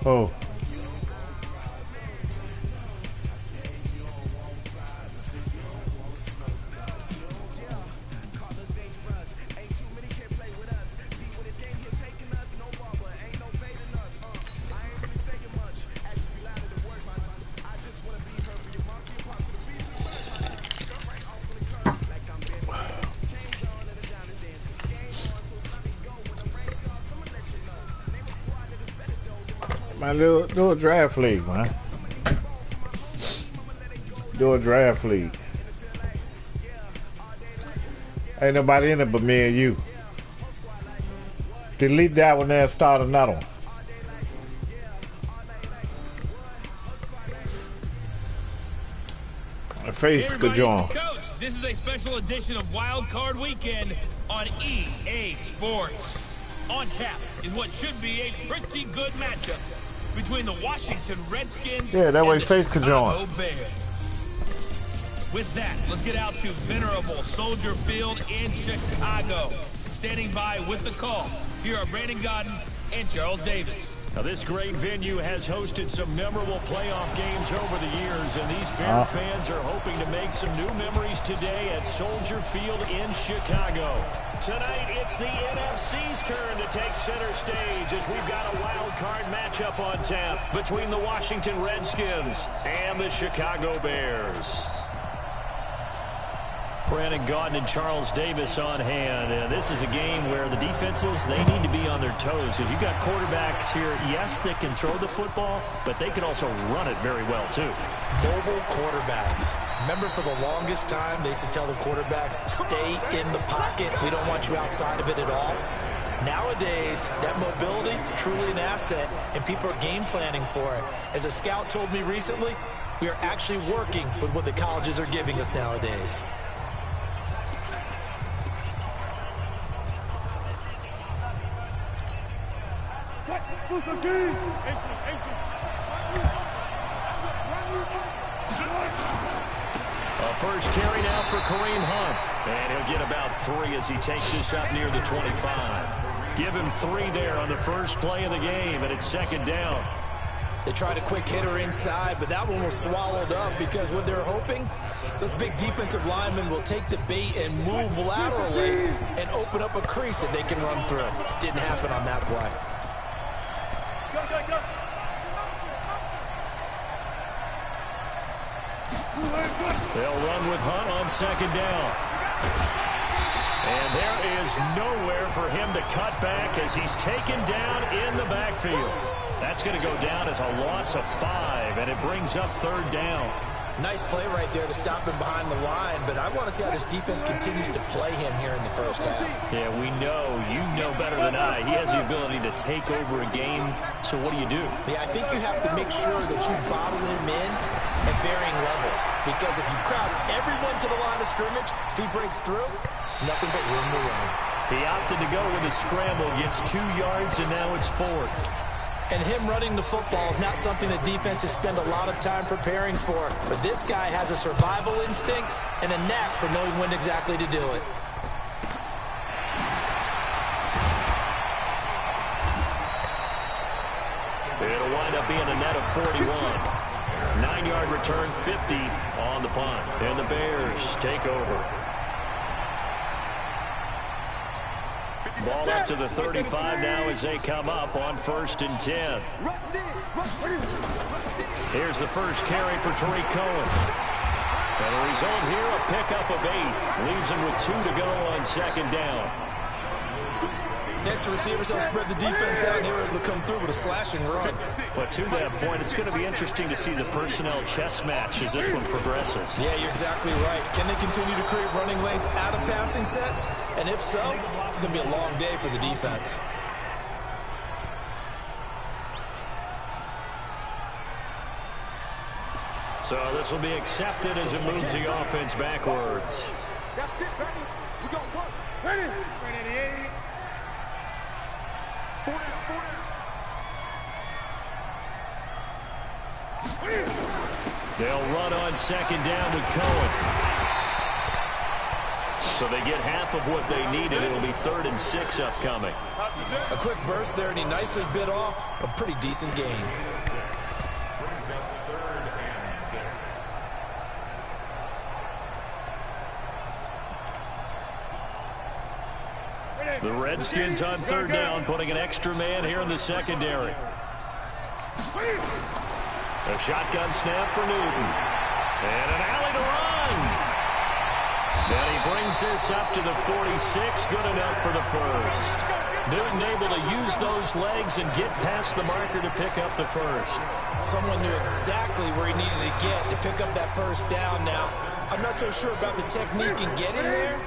Oh. My little draft league, man. Do a draft league. Ain't nobody in it but me and you. Delete that one there and start another one. Face good job. Coach, this is a special edition of Wild Card Weekend on EA Sports. On tap is what should be a pretty good matchup between the Washington Redskins that way and the Face could join. Chicago Bears. With that, let's get out to venerable Soldier Field in Chicago. Standing by with the call, here are Brandon Godden and Charles Davis. Now, this great venue has hosted some memorable playoff games over the years, and these Bear fans are hoping to make some new memories today at Soldier Field in Chicago. Tonight, it's the NFC's turn to take center stage as we've got a wild card matchup on tap between the Washington Redskins and the Chicago Bears. Brandon Gaudin and Charles Davis on hand. This is a game where the defenses, they need to be on their toes because you've got quarterbacks here, yes, that can throw the football, but they can also run it very well, too. Mobile quarterbacks. Remember, for the longest time, they used to tell the quarterbacks, stay in the pocket. We don't want you outside of it at all. Nowadays, that mobility, truly an asset, and people are game planning for it. As a scout told me recently, we are actually working with what the colleges are giving us nowadays. First carry now for Kareem Hunt. And he'll get about 3 as he takes this up near the 25. Give him 3 there on the first play of the game, and it's second down. They tried a quick hitter inside, but that one was swallowed up because what they're hoping, those big defensive linemen will take the bait and move laterally and open up a crease that they can run through. Didn't happen on that play. They'll run with Hunt on second down. And there is nowhere for him to cut back as he's taken down in the backfield. That's going to go down as a loss of 5, and it brings up third down. Nice play right there to stop him behind the line, but I want to see how this defense continues to play him here in the first half. Yeah, we know. You know better than I. He has the ability to take over a game, so what do you do? Yeah, I think you have to make sure that you bottle him in at varying levels, because if you crowd everyone to the line of scrimmage, if he breaks through, it's nothing but room to run. He opted to go with a scramble, gets 2 yards, and now it's 4th. And him running the football is not something that defenses spend a lot of time preparing for. But this guy has a survival instinct and a knack for knowing when exactly to do it. It'll wind up being a net of 41. 9-yard return, 50 on the punt. And the Bears take over. Ball up to the 35 now as they come up on 1st and 10. Here's the first carry for Tariq Cohen. And the result here, a pickup of 8. Leaves him with 2 to go on second down. Next, the receivers help spread the defense out, and they were able to come through with a slashing run. But to that point, it's going to be interesting to see the personnel chess match as this one progresses. Yeah, you're exactly right. Can they continue to create running lanes out of passing sets? And if so, it's going to be a long day for the defense. So this will be accepted as it moves the offense backwards. That's it, ready? We got one. Ready? Ready, 40. They'll run on second down with Cohen. So they get half of what they needed. It'll be 3rd and 6 upcoming. A quick burst there, and he nicely bit off a pretty decent gain. The Redskins on 3rd down, putting an extra man here in the secondary. A shotgun snap for Newton. And an alley to run. And he brings this up to the 46. Good enough for the first. Newton able to use those legs and get past the marker to pick up the first. Someone knew exactly where he needed to get to pick up that first down. Now, I'm not so sure about the technique in getting there,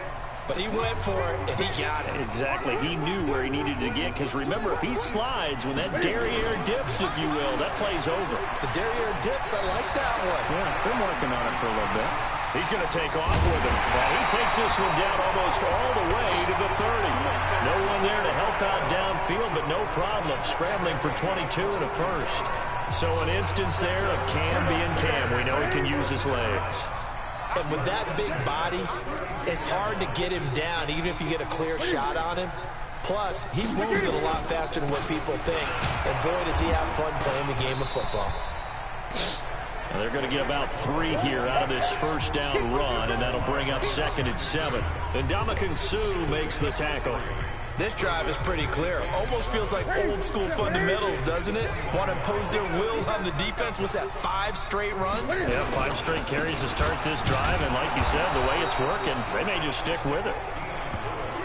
but he went for it, and he got it. Exactly. He knew where he needed to get, because remember, if he slides, when that derriere dips, if you will, that play's over. The derriere dips, I like that one. Yeah, been working on it for a little bit. He's going to take off with him. Well, he takes this one down almost all the way to the 30. No one there to help out downfield, but no problem. Scrambling for 22 and a first. So an instance there of Cam being Cam. We know he can use his legs. And with that big body, it's hard to get him down, even if you get a clear shot on him. Plus, he moves it a lot faster than what people think. And boy, does he have fun playing the game of football. And they're going to get about 3 here out of this first down run, and that'll bring up 2nd and 7. And Ndamukong Suh makes the tackle. This drive is pretty clear. Almost feels like old school fundamentals, doesn't it? Want to impose their will on the defense. Was that 5 straight runs? Yeah, 5 straight carries to start this drive, and like you said, the way it's working, they may just stick with it.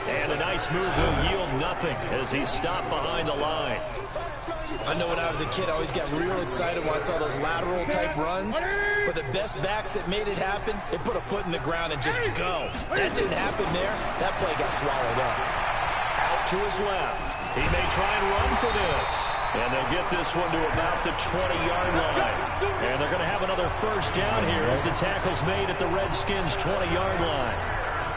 And a nice move will yield nothing as he's stopped behind the line. I know when I was a kid, I always got real excited when I saw those lateral type runs. But the best backs that made it happen, they put a foot in the ground and just go. That didn't happen there. That play got swallowed up. Out to his left. He may try and run for this. And they'll get this one to about the 20-yard line. And they're going to have another first down here as the tackle's made at the Redskins' 20-yard line.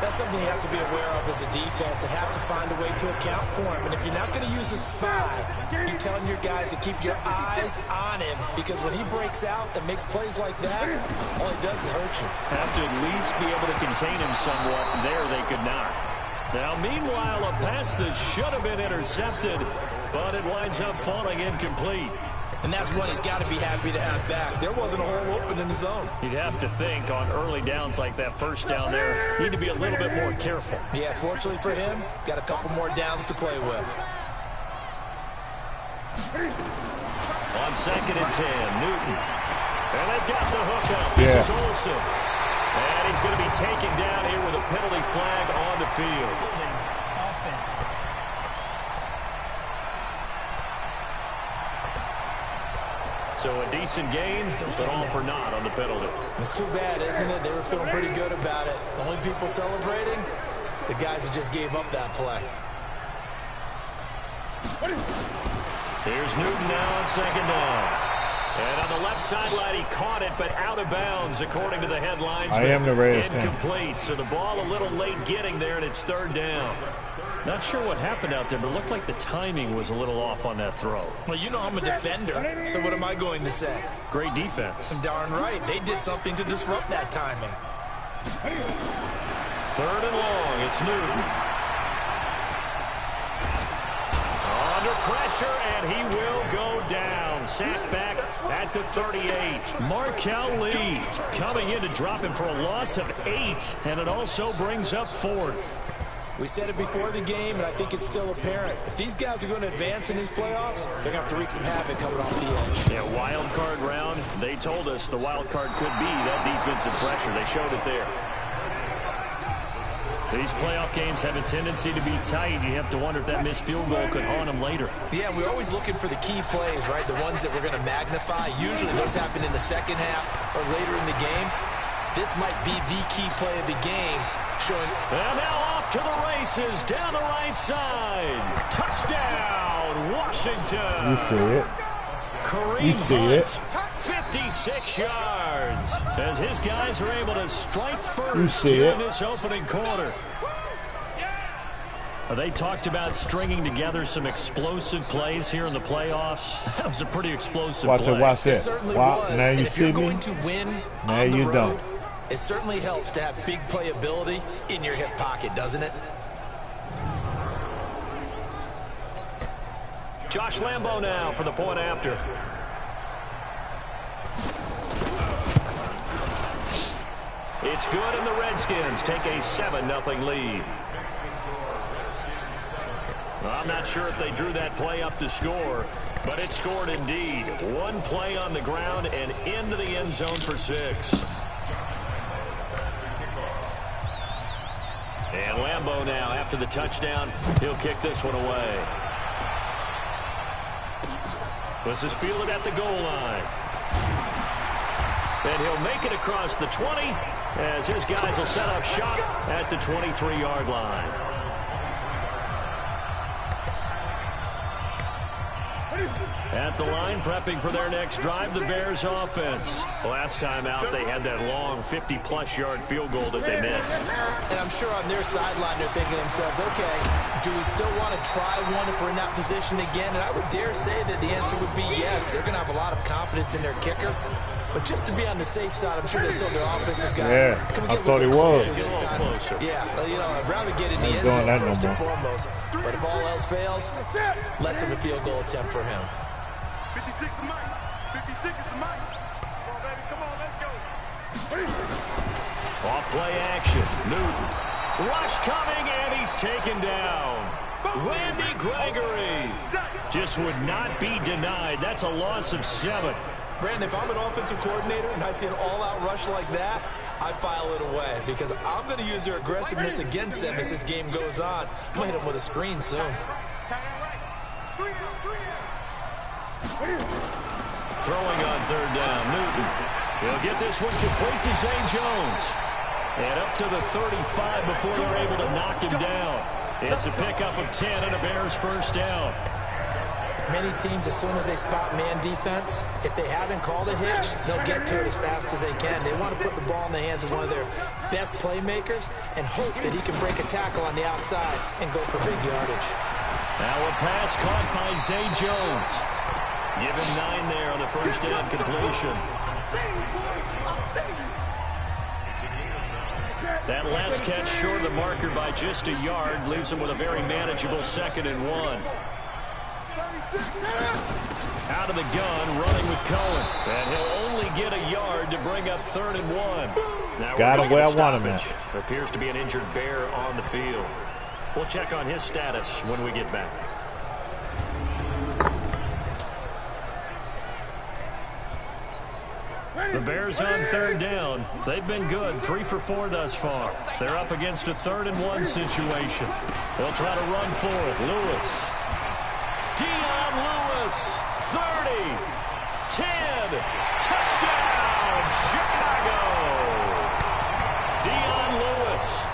That's something you have to be aware of as a defense and have to find a way to account for him. And if you're not going to use a spy, you're telling your guys to keep your eyes on him, because when he breaks out and makes plays like that, all he does is hurt you. Have to at least be able to contain him somewhat. There they could not. Now, meanwhile, a pass that should have been intercepted, but it winds up falling incomplete. And that's one he's got to be happy to have back. There wasn't a hole open in the zone. You'd have to think on early downs like that first down there, need to be a little bit more careful. Yeah, fortunately for him, got a couple more downs to play with. On 2nd and 10, Newton. And they've got the hook up. This is Olsen. And he's going to be taken down here with a penalty flag on the field. Offense. So a decent gain, but all for naught on the penalty. It's too bad, isn't it? They were feeling pretty good about it. The only people celebrating, the guys who just gave up that play. Here's Newton now on 2nd down. And on the left sideline, he caught it, but out of bounds, according to the headlines. I am the Redskins. Incomplete, so the ball a little late getting there, and it's 3rd down. Not sure what happened out there, but it looked like the timing was a little off on that throw. Well, you know I'm a defender, so what am I going to say? Great defense. Darn right. They did something to disrupt that timing. 3rd and long. It's Newton. Under pressure, and he will go down. Sacked back at the 38. Markel Lee coming in to drop him for a loss of 8, and it also brings up 4th. We said it before the game, and I think it's still apparent. If these guys are going to advance in these playoffs, they're going to have to wreak some havoc coming off the edge. Yeah, wild card round. They told us the wild card could be that defensive pressure. They showed it there. These playoff games have a tendency to be tight. You have to wonder if that missed field goal could haunt them later. Yeah, we're always looking for the key plays, right? The ones that we're going to magnify. Usually those happen in the second half or later in the game. This might be the key play of the game. Showing. And now off to the races down the right side. Touchdown, Washington. You see it. Kareem Hunt, 56 yards. As his guys are able to strike first in this opening quarter. They talked about stringing together some explosive plays here in the playoffs. That was a pretty explosive play. Watch it. It certainly wow. was. Now you and if see you're me. going to win Now on the you road, don't. It certainly helps to have big playability in your hip pocket, doesn't it? Josh Lambo now for the point after. It's good, and the Redskins take a 7-0 lead. Well, I'm not sure if they drew that play up to score, but it scored indeed. One play on the ground and into the end zone for 6. And Lambo now, after the touchdown, he'll kick this one away. This is fielded at the goal line. And he'll make it across the 20 as his guys will set up shop at the 23-yard line. At the line, prepping for their next drive, the Bears offense. Last time out, they had that long 50-plus yard field goal that they missed. And I'm sure on their sideline, they're thinking to themselves, okay, do we still want to try one if we're in that position again? And I would dare say that the answer would be yes. They're going to have a lot of confidence in their kicker. But just to be on the safe side, I'm sure they told their offensive guys, can we get I thought he was. This time? Yeah, well, you know, I'd rather get in the end zone first and foremost. But if all else fails, less of a field goal attempt for him. 56 is Mike. 56 is the Mike. Come on, baby. Come on, let's go. Off play action. Newton. Rush coming, and he's taken down. Randy Gregory just would not be denied. That's a loss of 7. Brandon, if I'm an offensive coordinator and I see an all-out rush like that, I file it away because I'm going to use their aggressiveness against them as this game goes on. I'm going to hit them with a screen soon. Throwing on 3rd down, Newton. He'll get this one complete to Zay Jones. And up to the 35 before they're able to knock him down. It's a pickup of 10 and a Bears first down. Many teams, as soon as they spot man defense, if they haven't called a hitch, they'll get to it as fast as they can. They want to put the ball in the hands of one of their best playmakers and hope that he can break a tackle on the outside and go for big yardage. Now a pass caught by Zay Jones. Give him 9 there on the first down completion. That last catch short of the marker by just a yard leaves him with a very manageable 2nd and 1. Out of the gun, running with Cohen. And he'll only get a yard to bring up 3rd and 1. Now got him where I want him at. There appears to be an injured Bear on the field. We'll check on his status when we get back. The Bears on 3rd down. They've been good, 3 for 4 thus far. They're up against a 3rd and 1 situation. They'll try to run for it. Lewis. Dion Lewis, 30, 10, touchdown, Chicago. Dion Lewis,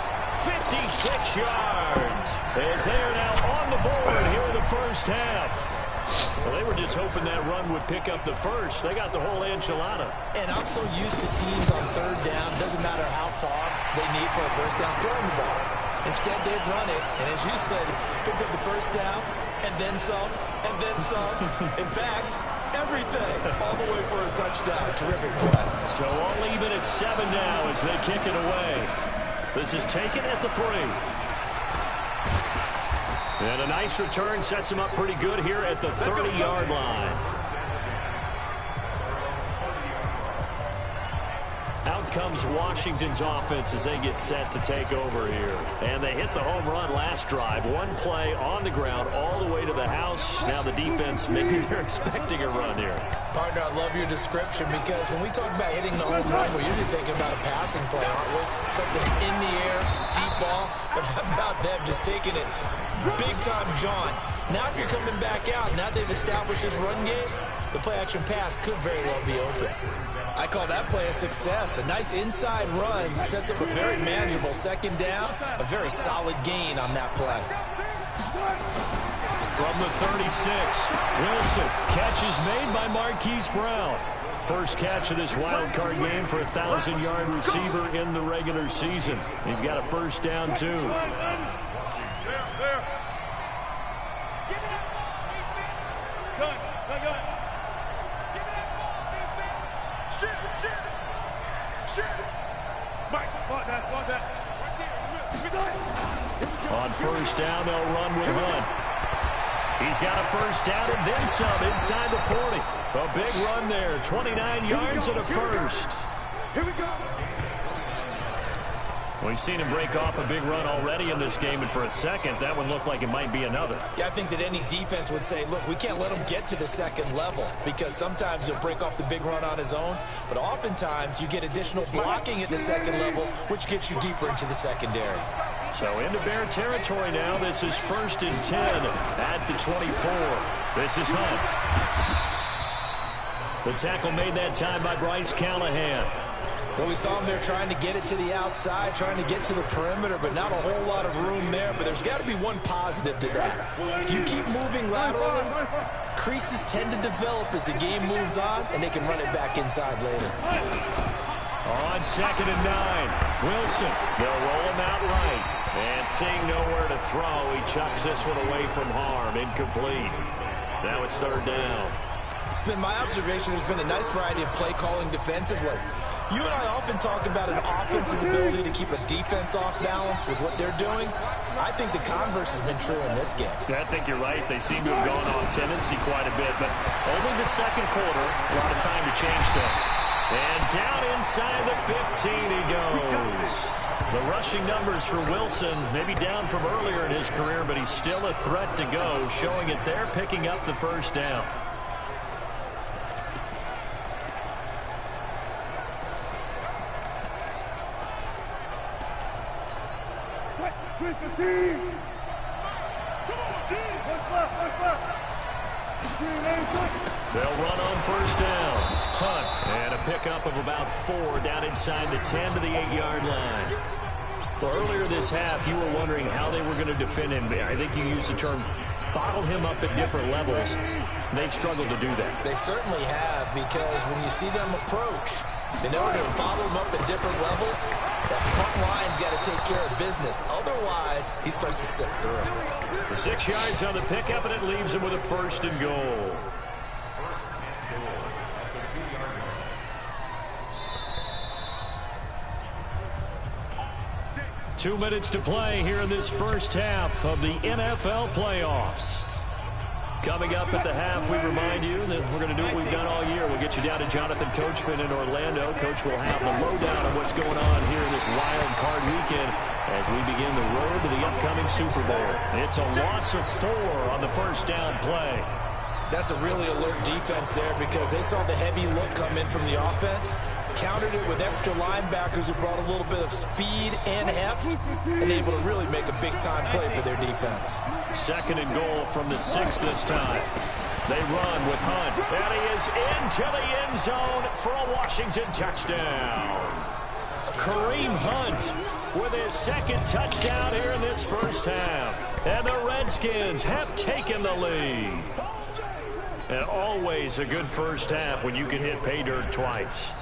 56 yards, as they're now on the board here in the first half. Well, they were just hoping that run would pick up the first. They got the whole enchilada. And I'm so used to teams on 3rd down, doesn't matter how far they need for a first down, throwing the ball. Instead, they've run it, and as you said, pick up the first down, and then some, and then some. In fact, everything, all the way for a touchdown. Terrific play. So all even at 7 now as they kick it away. This is taken at the 3. And a nice return sets him up pretty good here at the 30-yard line. Out comes Washington's offense as they get set to take over here. And they hit the home run last drive. One play on the ground all the way to the house. Now the defense, maybe they're expecting a run here. Partner, I love your description because when we talk about hitting the home run, we're usually thinking about a passing play, aren't we? Something in the air, deep ball. But how about them just taking it big time, John? Now if you're coming back out, now they've established this run game, the play-action pass could very well be open. I call that play a success. A nice inside run sets up a very manageable 2nd down, a very solid gain on that play. From the 36, Wilson. Catch is made by Marquise Brown. First catch of this wild card game for a 1,000-yard receiver in the regular season. He's got a first down, too. On first down, they'll run with Hunt. He's got a first down and then some inside the 40. A big run there, 29 yards and a first. Here we go. We've seen him break off a big run already in this game, and for a second, that one looked like it might be another. Yeah, I think that any defense would say, look, we can't let him get to the second level, because sometimes he'll break off the big run on his own, but oftentimes you get additional blocking at the second level, which gets you deeper into the secondary. So into Bear territory now. This is 1st and 10 at the 24. This is Hunt. The tackle made that time by Bryce Callahan. Well, we saw him there trying to get it to the outside, trying to get to the perimeter, but not a whole lot of room there. But there's got to be one positive to that. If you keep moving laterally, creases tend to develop as the game moves on, and they can run it back inside later. On 2nd and 9, Wilson. They'll roll him out right. And seeing nowhere to throw, he chucks this one away from harm. Incomplete. Now it's 3rd down. It's been my observation there's been a nice variety of play calling defensively. You and I often talk about an offense's ability to keep a defense off balance with what they're doing. I think the converse has been true in this game. Yeah, I think you're right. They seem to have gone off tendency quite a bit, but only the second quarter, a lot of time to change things. And down inside the 15 he goes. The rushing numbers for Wilson, maybe down from earlier in his career, but he's still a threat to go, showing it there, picking up the first down. They'll run on first down. Hunt, and a pickup of about 4 down inside the 10 to the 8-yard line. Well, earlier this half, you were wondering how they were going to defend him. I think you used the term bottle him up at different levels. They've struggled to do that. They certainly have, because when you see them approach, in order to bottle him up at different levels, that front line's got to take care of business. Otherwise, he starts to sift through. The 6 yards on the pickup, and it leaves him with a 1st and goal. Two minutes to play here in this first half of the NFL playoffs. Coming up at the half, we remind you that we're going to do what we've done all year. We'll get you down to Jonathan Coachman in Orlando. Coach will have the lowdown on what's going on here in this wild card weekend as we begin the road to the upcoming Super Bowl. It's a loss of 4 on the first down play. That's a really alert defense there, because they saw the heavy look come in from the offense, countered it with extra linebackers who brought a little bit of speed and heft, and able to really make a big-time play for their defense. 2nd and goal from the 6 this time. They run with Hunt, and he is into the end zone for a Washington touchdown. Kareem Hunt with his 2nd touchdown here in this first half. And the Redskins have taken the lead. And always a good first half when you can hit pay dirt twice.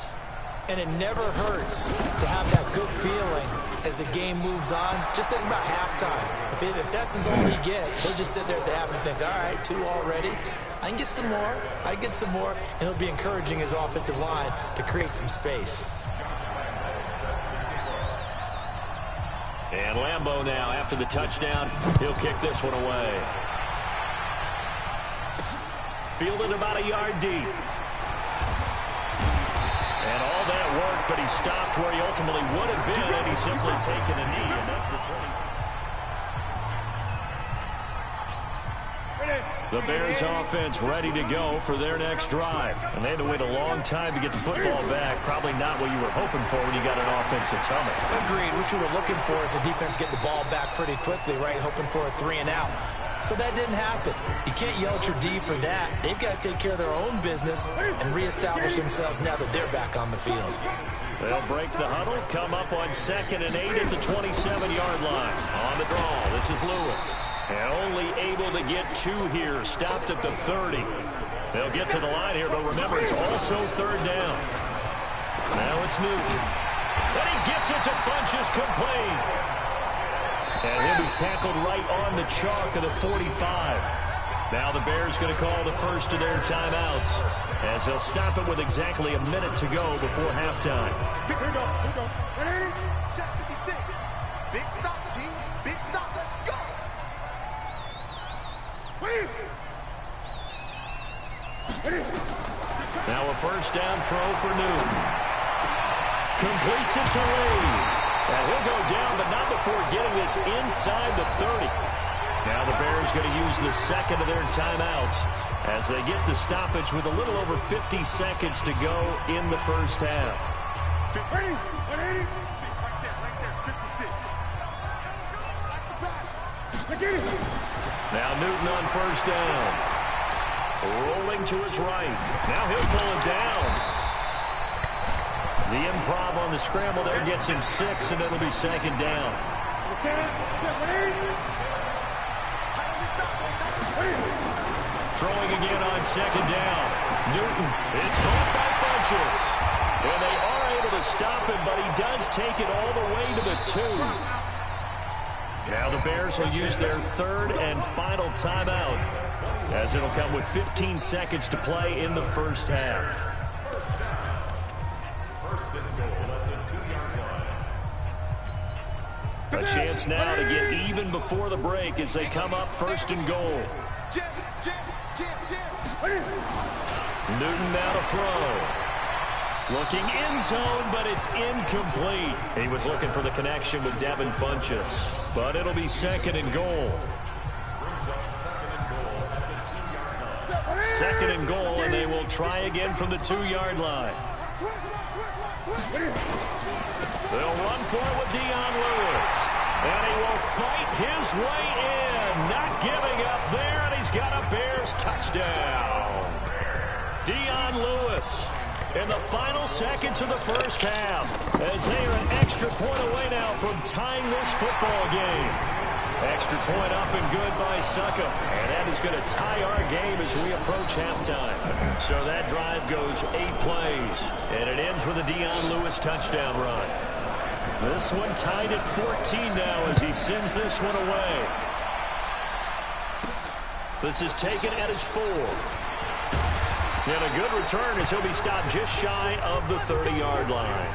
And it never hurts to have that good feeling as the game moves on. Just think about halftime. If that's all he gets, he'll just sit there at the half and think, all right, 2 already. I can get some more. I can get some more. And he'll be encouraging his offensive line to create some space. And Lambeau now, after the touchdown, he'll kick this one away. Fielded about a yard deep. And all that work, but he stopped where he ultimately would have been, and he's simply taken a knee, and that's the 20. The Bears offense ready to go for their next drive. And they had to wait a long time to get the football back. Probably not what you were hoping for when you got an offense that's humming. Agreed. What you were looking for is the defense getting the ball back pretty quickly, right? Hoping for a 3 and out. So that didn't happen. You can't yell at your D for that. They've got to take care of their own business and reestablish themselves now that they're back on the field. They'll break the huddle, come up on 2nd and 8 at the 27-yard line. On the draw, this is Lewis. And only able to get 2 here, stopped at the 30. They'll get to the line here, but remember, it's also 3rd down. Now it's Newton. And he gets it to Funchess complete. And he'll be tackled right on the chalk of the 45. Now the Bears going to call the first of their timeouts as they'll stop it with exactly a minute to go before halftime. Here we go. Ready? Shot 56. Big stop, G. Big stop. Let's go. Ready? Now a first down throw for Newton. Completes it to Lee. And he'll go down, but not before getting this inside the 30. Now the Bears going to use the second of their timeouts as they get the stoppage with a little over 50 seconds to go in the first half. Ready? 180. See, right there. 56. Like the pass. Now Newton on first down. Rolling to his right. Now he'll pull it down. The improv on the scramble there gets him 6, and it'll be second down. Throwing again on second down. Newton, it's caught by Funchess. And they are able to stop him, but he does take it all the way to the 2. Now the Bears will use their third and final timeout, as it'll come with 15 seconds to play in the first half. A chance now to get even before the break as they come up first and goal. Newton now to throw. Looking end zone, but it's incomplete. He was looking for the connection with Devin Funchess, but it'll be second and goal. Second and goal, and they will try again from the 2-yard line. They'll run for it with Dion Lewis. And he will fight his way in. Not giving up there, and he's got a Bears touchdown. Dion Lewis in the final seconds of the first half, as they are an extra point away now from tying this football game. Extra point up and good by Suckup. And that is going to tie our game as we approach halftime. So that drive goes 8 plays. And it ends with a Dion Lewis touchdown run. This one tied at 14 now as he sends this one away. This is taken at his 4. And a good return as he'll be stopped just shy of the 30-yard line.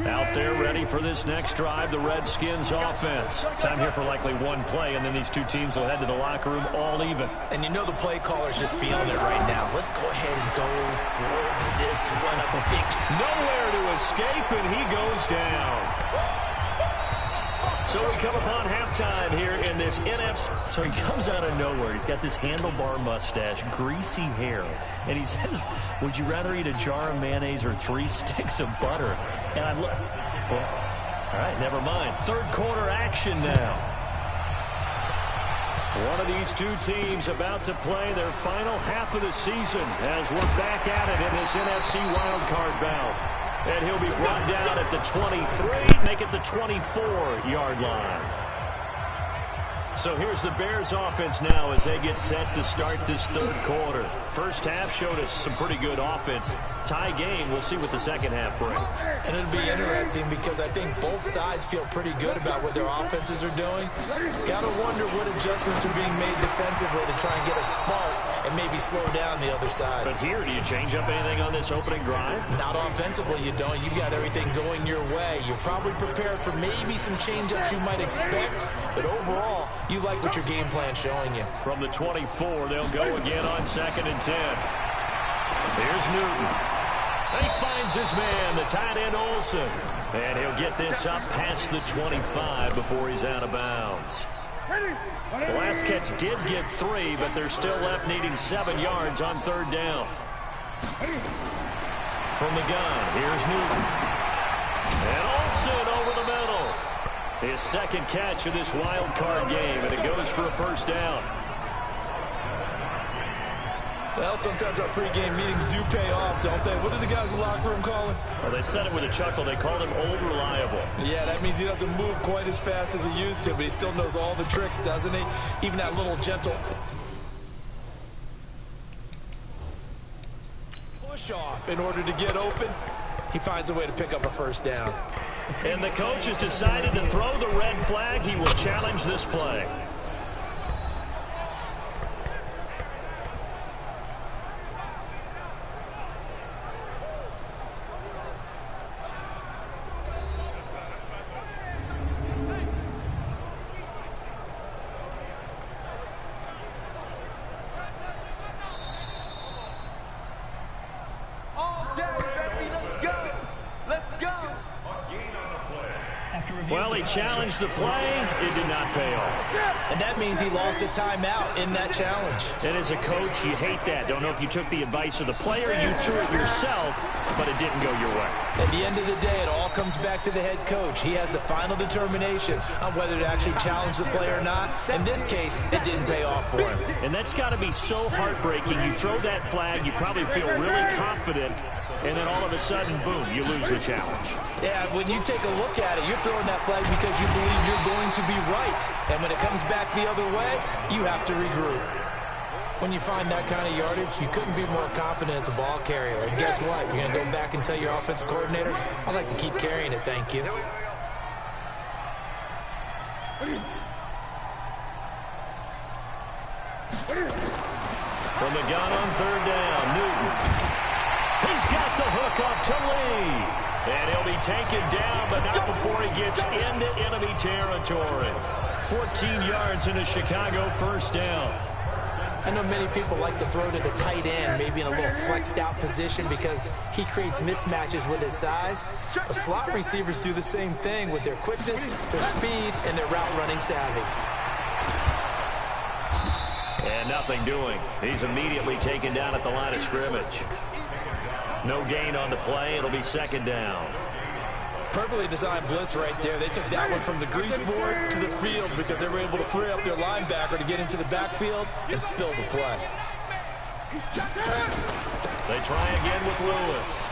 Out there ready for this next drive, the Redskins offense. Time here for likely one play, and then these two teams will head to the locker room all even. And you know the play caller's just feeling it right now. Let's go ahead and go for this one. A big nowhere to escape, and he goes down. So we come upon halftime here in this NFC. So he comes out of nowhere. He's got this handlebar mustache, greasy hair. And he says, would you rather eat a jar of mayonnaise or 3 sticks of butter? And I look, well, all right, never mind. Third quarter action now. One of these two teams about to play their final half of the season as we're back at it in this NFC wildcard bout. And he'll be brought down at the 23, make it the 24-yard line. So here's the Bears offense now as they get set to start this third quarter. First half showed us some pretty good offense. Tie game, we'll see what the second half brings. And it'll be interesting because I think both sides feel pretty good about what their offenses are doing. Got to wonder what adjustments are being made defensively to try and get a spark and maybe slow down the other side. But here, do you change up anything on this opening drive? Not offensively, you don't. You got everything going your way. You're probably prepared for maybe some change-ups you might expect, but overall, you like what your game plan's showing you. From the 24, they'll go again on 2nd and 10. Here's Newton. He finds his man, the tight end Olsen. And he'll get this up past the 25 before he's out of bounds. The last catch did get 3, but they're still left needing 7 yards on third down. From the gun, here's Newton. And Olsen over the middle. His second catch of this wild card game, and it goes for a first down. Well, sometimes our pregame meetings do pay off, don't they? What do the guys in the locker room call him? Well, they said it with a chuckle. They called him Old Reliable. Yeah, that means he doesn't move quite as fast as he used to, but he still knows all the tricks, doesn't he? Even that little gentle push push off in order to get open. He finds a way to pick up a first down. And the coach has decided to throw the red flag. He will challenge this play. Well, he challenged the play. It did not pay off. And that means he lost a timeout in that challenge. And as a coach, you hate that. Don't know if you took the advice of the player, you threw it yourself, but it didn't go your way. At the end of the day, it all comes back to the head coach. He has the final determination on whether to actually challenge the play or not. In this case, it didn't pay off for him. And that's got to be so heartbreaking. You throw that flag, you probably feel really confident, and then all of a sudden, boom, you lose the challenge. Yeah, when you take a look at it, you're throwing that flag because you believe you're going to be right. And when it comes back the other way, you have to regroup. When you find that kind of yardage, you couldn't be more confident as a ball carrier. And guess what? You're going to go back and tell your offensive coordinator, I'd like to keep carrying it, thank you. From the gun on third down, Newton. He's got the hook up to Lee. And he'll be taken down, but not before he gets into enemy territory. 14 yards in a Chicago first down. I know many people like to throw to the tight end, maybe in a little flexed out position because he creates mismatches with his size. But slot receivers do the same thing with their quickness, their speed, and their route running savvy. And nothing doing. He's immediately taken down at the line of scrimmage. No gain on the play. It'll be second down. Perfectly designed blitz right there. They took that one from the grease board to the field because they were able to free up their linebacker to get into the backfield and spill the play. They try again with Lewis.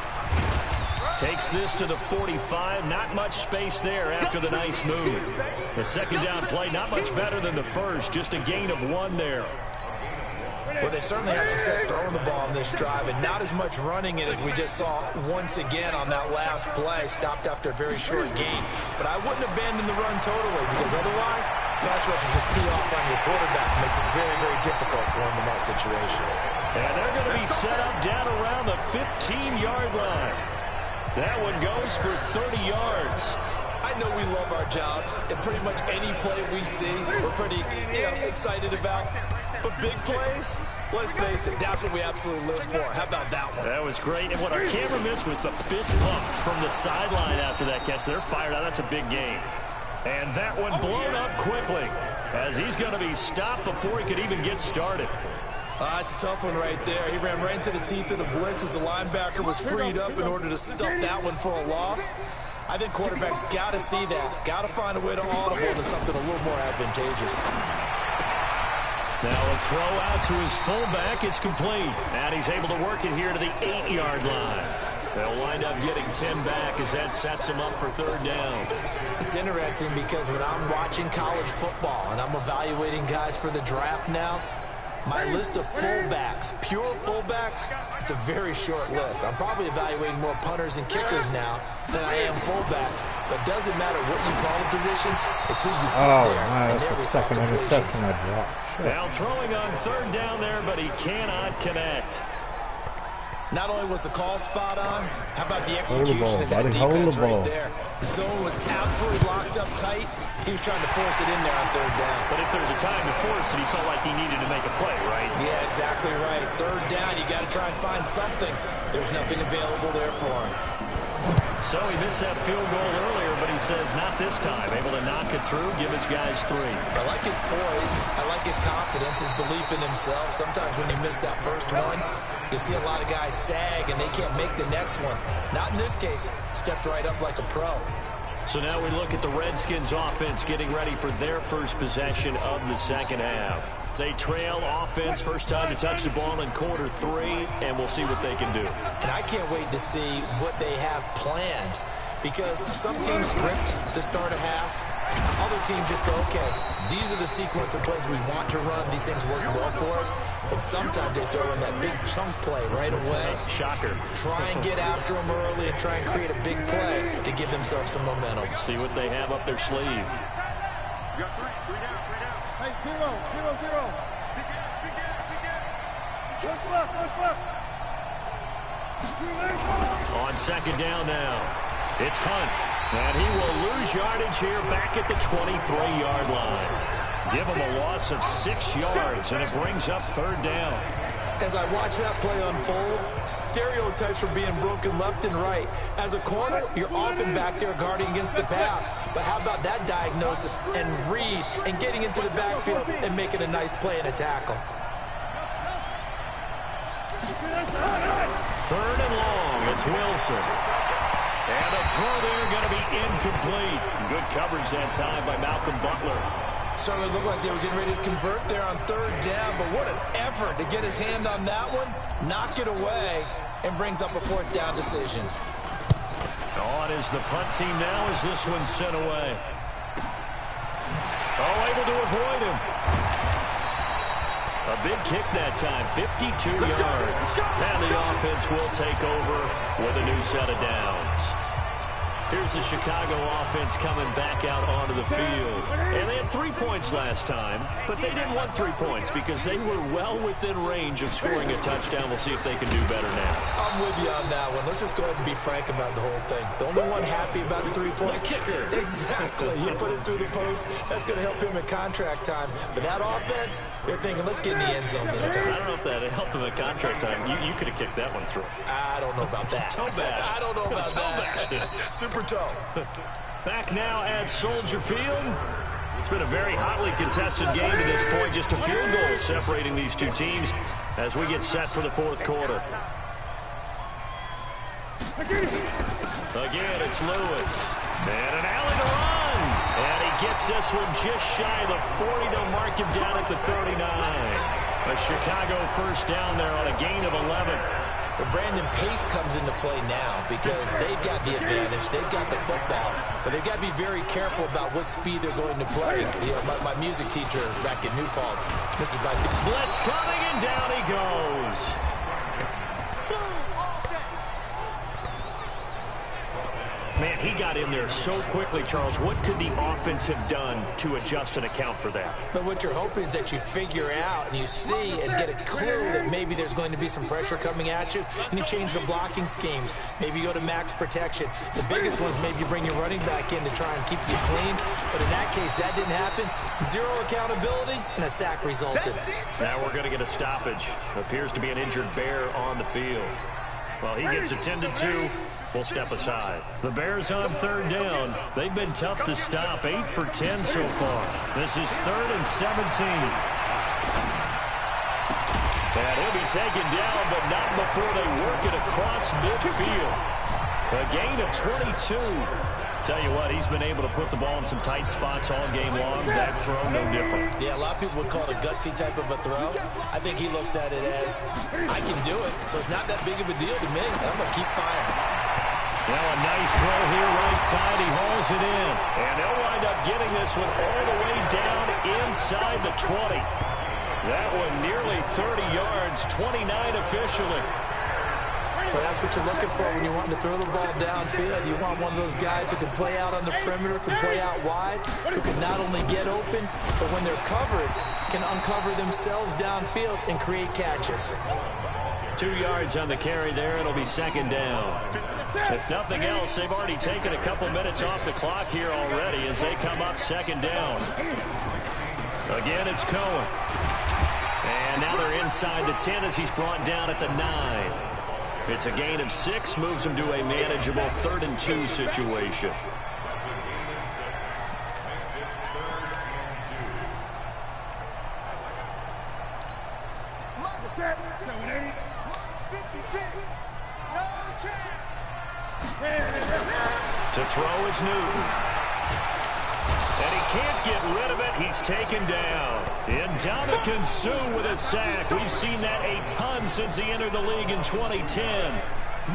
Takes this to the 45. Not much space there after the nice move. The second down play, not much better than the first. Just a gain of 1 there. Well, they certainly had success throwing the ball on this drive, and not as much running it as we just saw once again on that last play. Stopped after a very short gain. But I wouldn't abandon the run totally, because otherwise, pass rushers just tee off on your quarterback. Makes it very, very difficult for him in that situation. And they're going to be set up down around the 15-yard line. That one goes for 30 yards. I know we love our jobs, and pretty much any play we see, we're pretty, excited about. But big plays, let's face it, that's what we absolutely live for. How about that one? That was great. And what our camera missed was the fist pump from the sideline after that catch. They're fired out. That's a big game. And that one blown up quickly as he's going to be stopped before he could even get started. That's a tough one right there. He ran right into the teeth of the blitz as the linebacker was freed up in order to stuff that one for a loss. I think quarterbacks got to see that. Got to find a way to audible to something a little more advantageous. Now a throw out to his fullback is complete. And he's able to work it here to the 8-yard line. They'll wind up getting 10 back as that sets him up for third down. It's interesting because when I'm watching college football and I'm evaluating guys for the draft now, my list of fullbacks, pure fullbacks, it's a very short list. I'm probably evaluating more punters and kickers now than I am fullbacks. But doesn't matter what you call the position, it's who you put there. Oh, man, that's the second interception I dropped. Shit. Now throwing on third down there, but he cannot connect. Not only was the call spot on, how about the execution of that defense right there? The zone was absolutely locked up tight. He was trying to force it in there on third down. But if there's a time to force it, he felt like he needed to make a play, right? Yeah, exactly right. Third down, you got to try and find something. There's nothing available there for him. So he missed that field goal earlier, but he says not this time. Able to knock it through, give his guys 3. I like his poise. I like his confidence, his belief in himself. Sometimes when you miss that first one, you see a lot of guys sag and they can't make the next one. Not in this case. Stepped right up like a pro. So now we look at the Redskins offense getting ready for their first possession of the second half. They trail offense, first time to touch the ball in quarter 3, and we'll see what they can do. And I can't wait to see what they have planned because some teams script to start a half. Other teams just go, okay, these are the sequence of plays we want to run. These things worked well for us. And sometimes they throw in that big chunk play right away. Shocker. Try and get after them early and try and create a big play to give themselves some momentum. See what they have up their sleeve. You got three down. Hey, zero. Begin. Look left. On second down now, it's Hunt. And he will lose yardage here back at the 23-yard line. Give him a loss of 6 yards, and it brings up third down. As I watch that play unfold, stereotypes are being broken left and right. As a corner, you're often back there guarding against the pass. But how about that diagnosis and read and getting into the backfield and making a nice play and a tackle? Third and long, it's Wilson. And the throw there going to be incomplete. Good coverage that time by Malcolm Butler. Certainly looked like they were getting ready to convert there on third down, but what an effort to get his hand on that one, knock it away, and brings up a fourth down decision. On is the punt team now as this one's sent away. Oh, able to avoid him. A big kick that time, 52 yards. And the offense will take over with a new set of downs. Here's the Chicago offense coming back out onto the field. And they had 3 points last time, but they didn't want 3 points because they were well within range of scoring a touchdown. We'll see if they can do better now. I'm with you on that one. Let's just go ahead and be frank about the whole thing. The only one happy about the 3-point kicker. Exactly. You put it through the post. That's going to help him at contract time. But that offense, they're thinking, let's get in the end zone this time. I don't know if that helped him at contract time. You could have kicked that one through. I don't know about that. Toe bash. I don't know about that. Super toe. Back now at Soldier Field. It's been a very hotly contested game to this point. Just a field goal separating these two teams as we get set for the fourth quarter. Again, it's Lewis. And an alley to run. And he gets this one just shy of the 40. They'll mark him down at the 39. A Chicago first down there on a gain of 11. But Brandon, pace comes into play now because they've got the advantage. They've got the football. But they've got to be very careful about what speed they're going to play. You know, my music teacher back in New Paltz, this is my... Blitz coming, and down he goes. Man, he got in there so quickly, Charles. What could the offense have done to adjust and account for that? But what you're hoping is that you figure out and you see and get a clue that maybe there's going to be some pressure coming at you, and you change the blocking schemes. Maybe you go to max protection. The biggest ones, maybe you bring your running back in to try and keep you clean. But in that case, that didn't happen. Zero accountability, and a sack resulted. Now we're going to get a stoppage. Appears to be an injured Bear on the field. Well, he gets attended to. We'll step aside. The Bears on third down. They've been tough to stop. 8 for 10 so far. This is 3rd and 17. And he'll be taken down, but not before they work it across midfield. A gain of 22. Tell you what, he's been able to put the ball in some tight spots all game long. That throw, no different. Yeah, a lot of people would call it a gutsy type of a throw. I think he looks at it as, I can do it, so it's not that big of a deal to me, and I'm going to keep firing. Now a nice throw here right side. He hauls it in. And they'll wind up getting this one all the way down inside the 20. That one nearly 30 yards, 29 officially. Well, that's what you're looking for when you're wanting to throw the ball downfield. You want one of those guys who can play out on the perimeter, can play out wide, who can not only get open, but when they're covered, can uncover themselves downfield and create catches. 2 yards on the carry there. It'll be second down. If nothing else, they've already taken a couple minutes off the clock here already as they come up second down. Again, it's Cohen. And now they're inside the 10 as he's brought down at the 9. It's a gain of 6, moves him to a manageable 3rd and 2 situation. To throw is Newton. And he can't get rid of it. He's taken down. Ndamukong Suh with a sack. We've seen that a ton since he entered the league in 2010.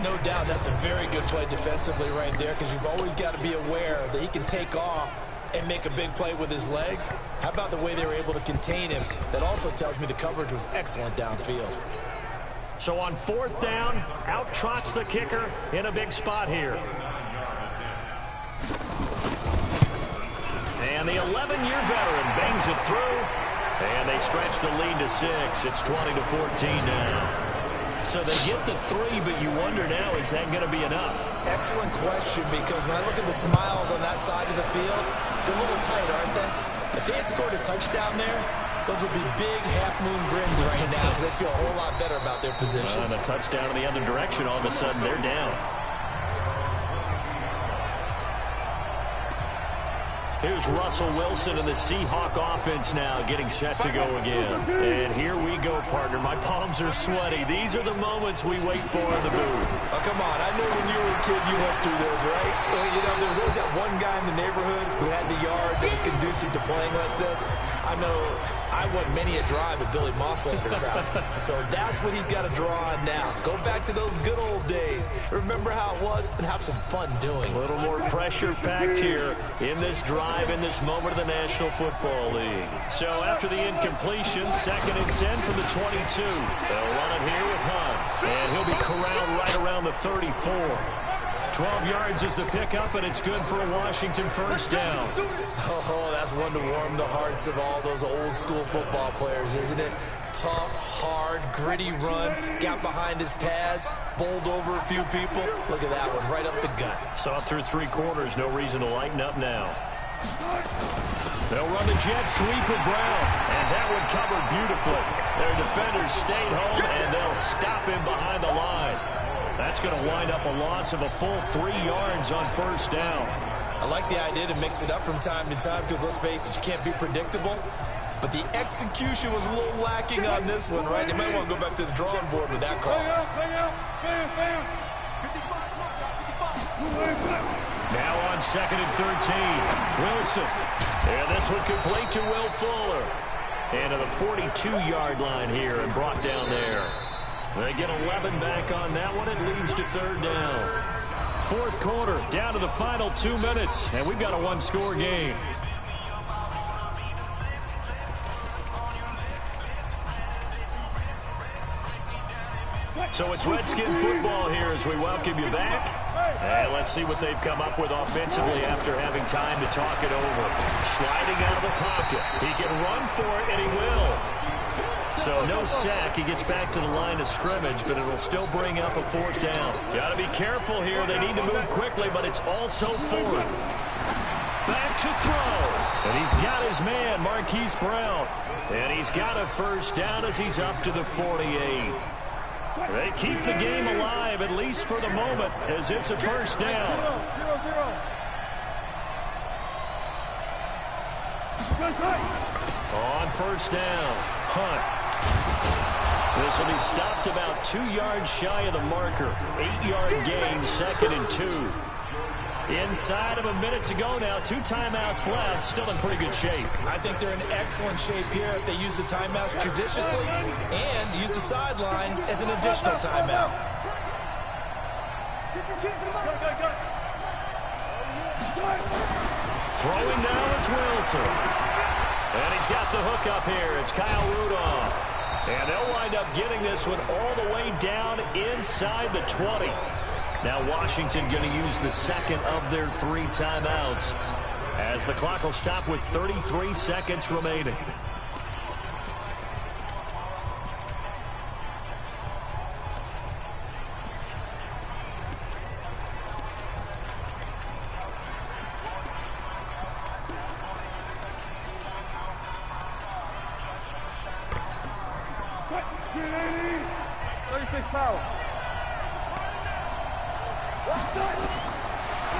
No doubt that's a very good play defensively right there, because you've always got to be aware that he can take off and make a big play with his legs. How about the way they were able to contain him? That also tells me the coverage was excellent downfield. So on 4th down, out trots the kicker in a big spot here. And the 11-year veteran bangs it through, and they stretch the lead to 6. It's 20-14 now. So they get the 3, but you wonder now, is that going to be enough? Excellent question, because when I look at the smiles on that side of the field, they're a little tight, aren't they? If they had scored a touchdown there, those would be big half-moon grins right now, because they feel a whole lot better about their position. And a touchdown in the other direction, all of a sudden they're down. Here's Russell Wilson and the Seahawk offense now getting set to go again. And here we go, partner. My palms are sweaty. These are the moments we wait for in the booth. Oh, come on. I know when you were a kid you went through those, right? Well, you know, there was always that one guy in the neighborhood who had the yard that was conducive to playing like this. I know I won many a drive at Billy Mosslander's house. So that's what he's got to draw on now. Go back to those good old days. Remember how it was and have some fun doing. A little more pressure packed here in this drive, in this moment of the National Football League. So after the incompletion, 2nd and 10 from the 22. They'll run it here with Hunt. And he'll be corralled right around the 34. 12 yards is the pickup, and it's good for a Washington 1st down. Oh, that's one to warm the hearts of all those old school football players, isn't it? Tough, hard, gritty run, got behind his pads, bowled over a few people. Look at that one, right up the gut. So up through 3 quarters, no reason to lighten up now. They'll run the jet sweep with Brown, and that one covered beautifully. Their defenders stayed home, and they'll stop him behind the line. That's going to wind up a loss of a full 3 yards on 1st down. I like the idea to mix it up from time to time, because let's face it, you can't be predictable. But the execution was a little lacking on this one, right? They might want to go back to the drawing board with that call. Now on 2nd and 13, Wilson. And this one complete to Will Fuller. And to the 42-yard line here and brought down there. They get 11 back on that one. It leads to 3rd down. 4th quarter, down to the final 2 minutes. And we've got a 1-score game. So it's Redskin football here as we welcome you back. And let's see what they've come up with offensively after having time to talk it over. Sliding out of the pocket. He can run for it, and he will. So no sack. He gets back to the line of scrimmage, but it'll still bring up a 4th down. Got to be careful here. They need to move quickly, but it's also 4th. Back to throw. And he's got his man, Marquise Brown. And he's got a 1st down as he's up to the 48. They keep the game alive, at least for the moment, as it's a 1st down. On 1st down, Hunt. This will be stopped about 2 yards shy of the marker. 8-yard gain, 2nd and 2. Inside of a minute to go now. 2 timeouts left. Still in pretty good shape. I think they're in excellent shape here if they use the timeouts judiciously and use the sideline as an additional timeout. Throwing now is Wilson. And he's got the hook up here. It's Kyle Rudolph. And they'll wind up getting this one all the way down inside the 20. Now Washington going to use the 2nd of their 3 timeouts as the clock will stop with 33 seconds remaining.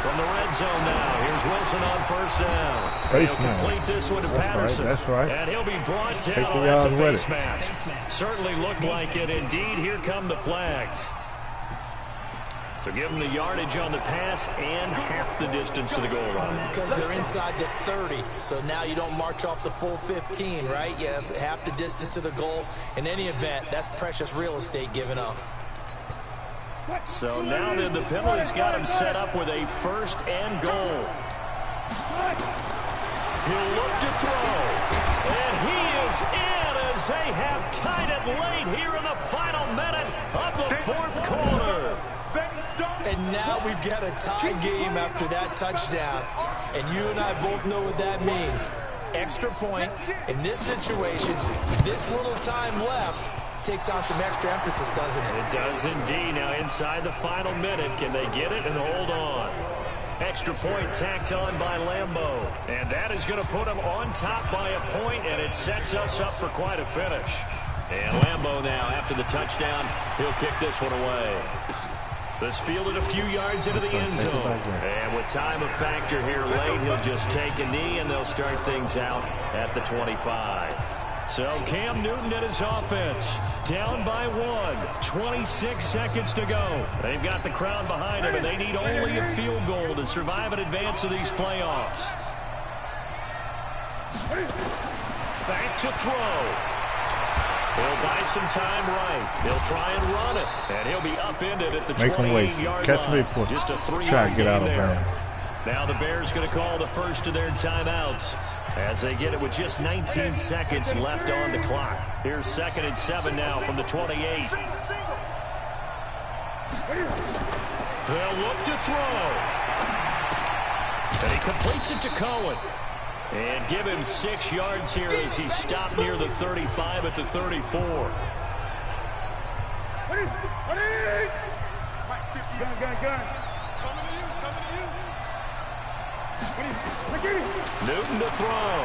From the red zone now, here's Wilson on 1st down. He'll complete this one to Patterson. That's right. And he'll be brought down. Oh, that's a face mask. Certainly looked like it. Indeed, here come the flags. So give them the yardage on the pass and half the distance to the goal line. Because they're inside the 30, so now you don't march off the full 15, right? You have half the distance to the goal. In any event, that's precious real estate given up. So now then, the penalty's got him set up with a 1st and goal. He'll look to throw. And he is in as they have tied it late here in the final minute of the 4th quarter. And now we've got a tie game after that touchdown. And you and I both know what that means. Extra point in this situation, this little time left, takes on some extra emphasis, doesn't it? It does indeed. Now inside the final minute, can they get it and hold on? Extra point tacked on by Lambeau. And that is going to put them on top by a point, and it sets us up for quite a finish. And Lambeau now, after the touchdown, he'll kick this one away. This fielded a few yards into the end zone. And with time a factor here late, he'll just take a knee, and they'll start things out at the 25. So Cam Newton and his offense down by 1. 26 seconds to go. They've got the crowd behind them, and they need only a field goal to survive in advance of these playoffs. Back to throw. He'll buy some time right. He'll try and run it, and he'll be upended at the 28-yard line. Catch me for just a 3-yard try to get out of there. there. Now the Bears going to call the first of their timeouts as they get it with just 19 seconds left on the clock. Here's 2nd and 7 now from the 28. They'll look to throw. And he completes it to Cohen. And give him 6 yards here as he stopped near the 35 at the 34. Newton to throw.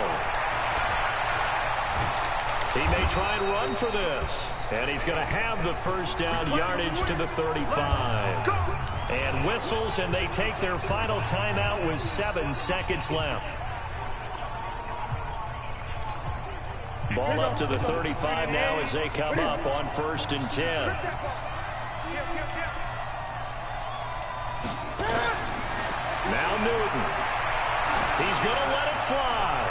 He may try and run for this. And he's going to have the 1st down yardage to the 35. And whistles, and they take their final timeout with 7 seconds left. Ball up to the 35 now as they come up on 1st and 10. Now Newton. He's going to let it fly.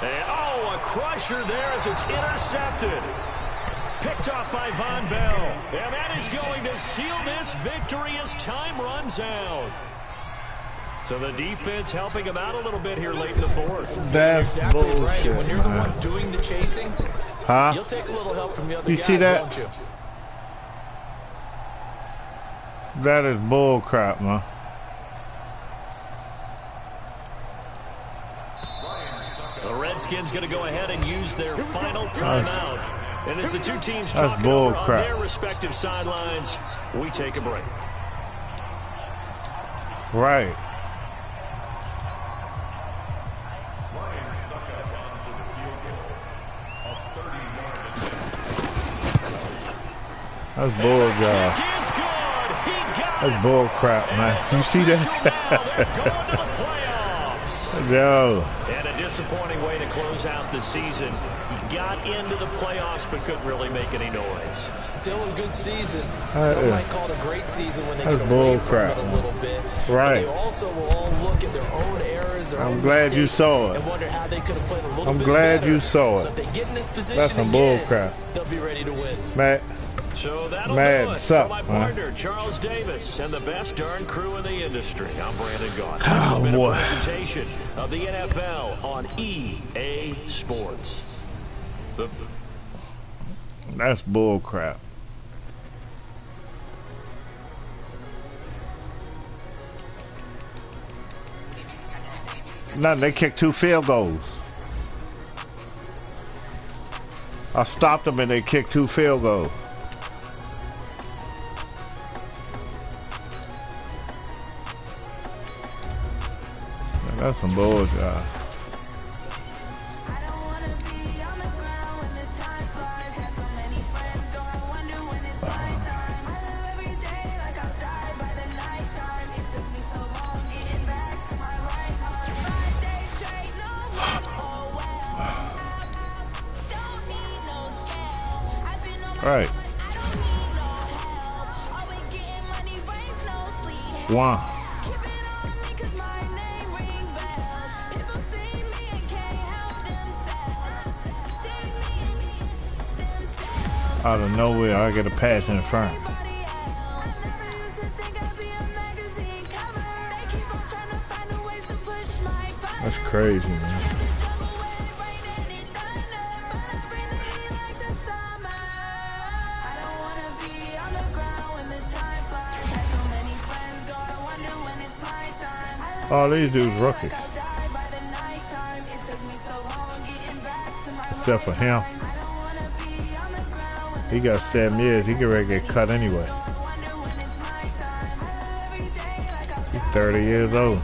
And, oh, a crusher there as it's intercepted. Picked off by Von Bell. And that is going to seal this victory as time runs out. So the defense helping him out a little bit here late in the 4th. That's exactly bullshit, right. When you're the man. one doing the chasing, you'll take a little help from the other You guys, see that? won't you? That is bull crap, man. The Redskins going to go ahead and use their final timeout. And as the two teams talk bull over on crap. their respective sidelines, we take a break. Right. That's bull job. That's bull crap, man. You see that? Yo. And a disappointing way to close out the season. He got into the playoffs but couldn't really make any noise. Still a good season. Some might call it a great season when they That's get away bull from crap, it a little bit. Right. But they also will all look at their own errors, their I'm own glad you mistakes, saw it. and wonder how they could have played a little I'm bit glad better. you saw So it. if they get in this position That's some bull again, crap. they'll be ready to win. Matt. So that'll Mad do it suck, for my man. partner, Charles Davis, and the best darn crew in the industry. I'm Brandon Gaudin. This Oh, has been boy. a presentation of the NFL on EA Sports. That's bull crap. Nothing. They kicked 2 field goals. I stopped them and they kicked 2 field goals. That's some bull job. Right. One. Out of nowhere, I get a pass in front. That's crazy, man. All these dudes rookies. Except for him. He got 7 years. He get ready to get cut anyway. He's 30 years old.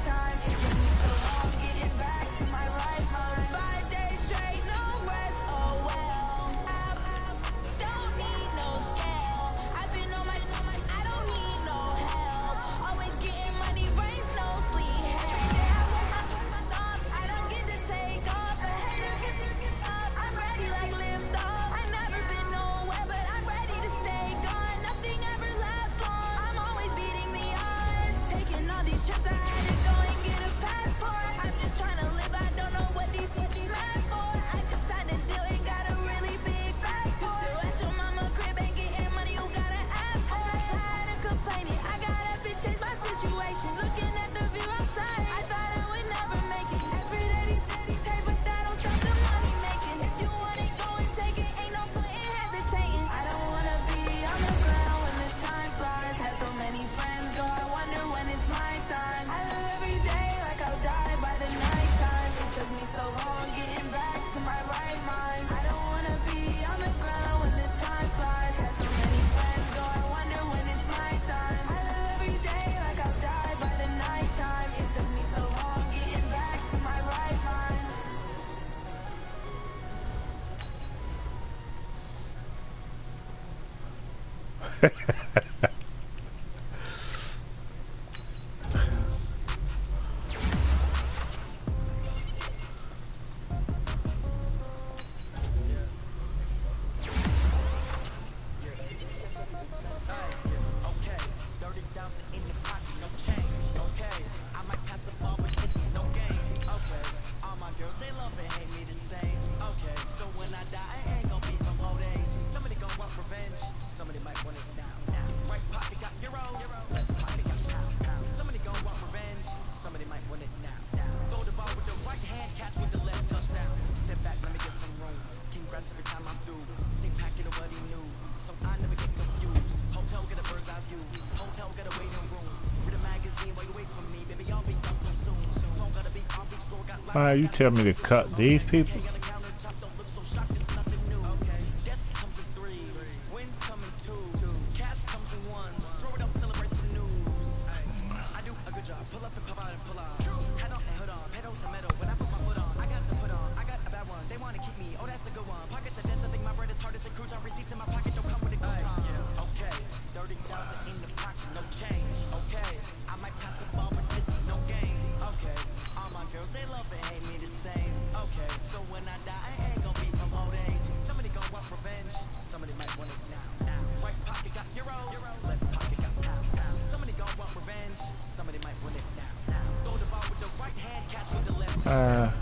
Alright, you tell me to cut these people?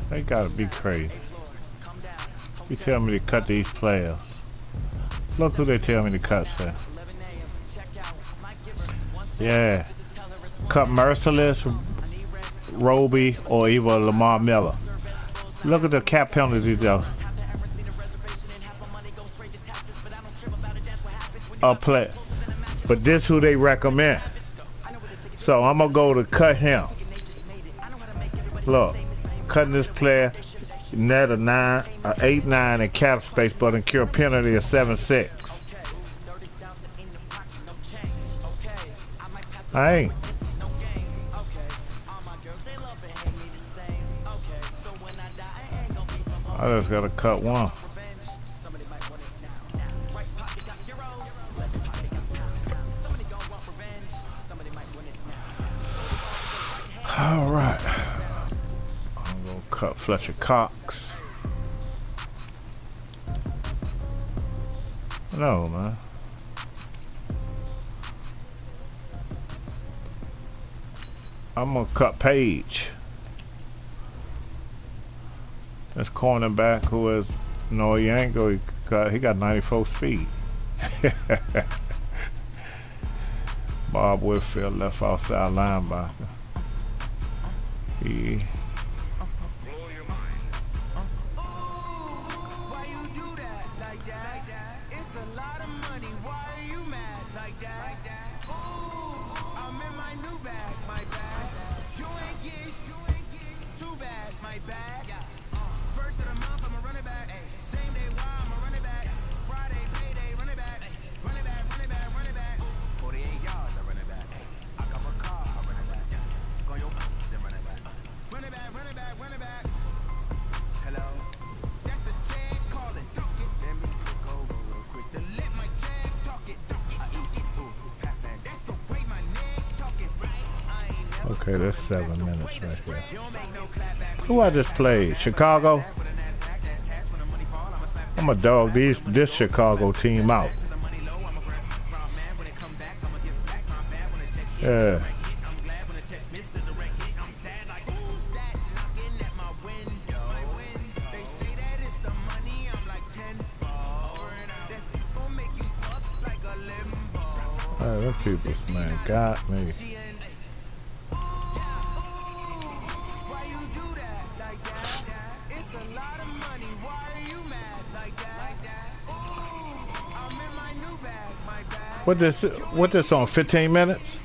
They gotta be crazy. You tell me to cut these players. Look who they tell me to cut, sir. Yeah. Cut Merciless, Roby, or even Lamar Miller. Look at the cap penalties though. A play. But this who they recommend. So I'm gonna go to cut him. Look. Cutting this player, net of 9, 8-9 in cap space, but incur penalty of 7-6. I ain't. I just gotta cut one. All right. Cut Fletcher Cox. No, man. I'm gonna cut Page. This cornerback who is no, he ain't go. He got 94 speed. Bob Whitfield, left outside linebacker. Okay, that's 7 minutes right here. Who I just played? Chicago? I'm gonna dog this Chicago team out. Yeah. Them people, man, got me. What this on 15 minutes?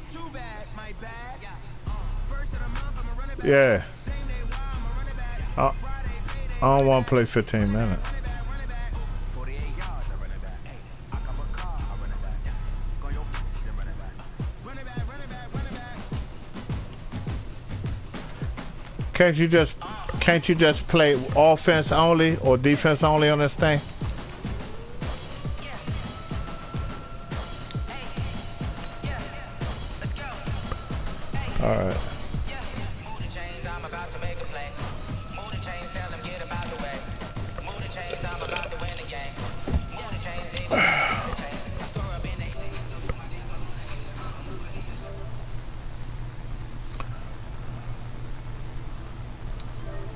Yeah. I don't want to play 15 minutes. Can't you just play offense only or defense only on this thing? All right.